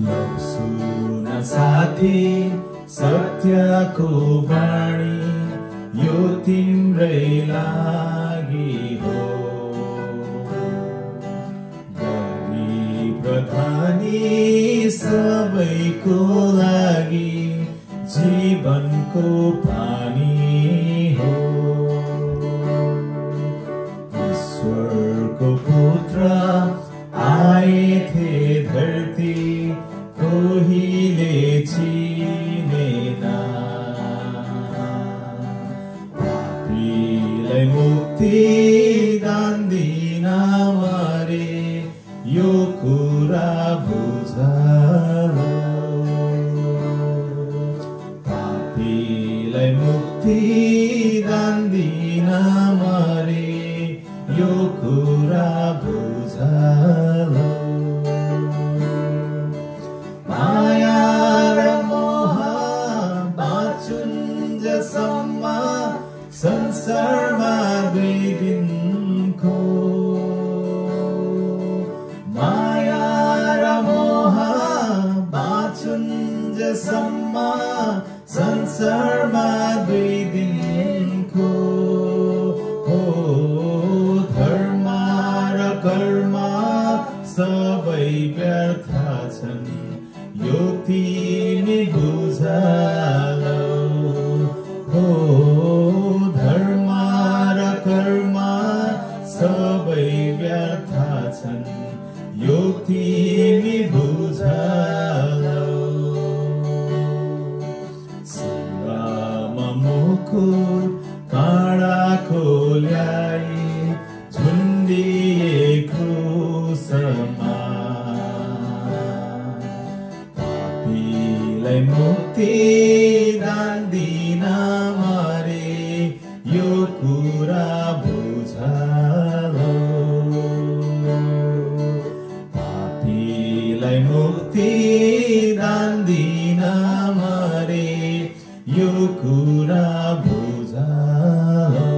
लौ सुन साथी सत्यको वाणी यो तिम्रै लागि हो। गरीब र धनी सबैको लागि जीवनको पानी हो। ईश्वरको पुत्र आएथे धरती कोहीले चिनेन। पापीलाई मुक्ति दान दिन मरे यो कुरा बुझ। पापीलाई मुक्ति दान दिन मरे यो कुरा बुझ। माया र मोह बाँचुन्जेलसम्म संसारमा दुई दिनको। माया र मोह बाँचुन्जेलसम्म संसारमा दुई दिनको। धर्म र कर्म सबै व्यर्थ छन् यो तिमी बुझ लौ। धर्म र कर्म सबै व्यर्थ छन् यो तिमी बुझ लौ। शिरमा मुकुट काँडाको ल्याई झुन्डिए क्रुसमा। पापीलाई मुक्ति दान दिन मरे यो कुरा बुझ लौ। पापीलाई मुक्ति दान दिन मरे यो कुरा बुझ लौ।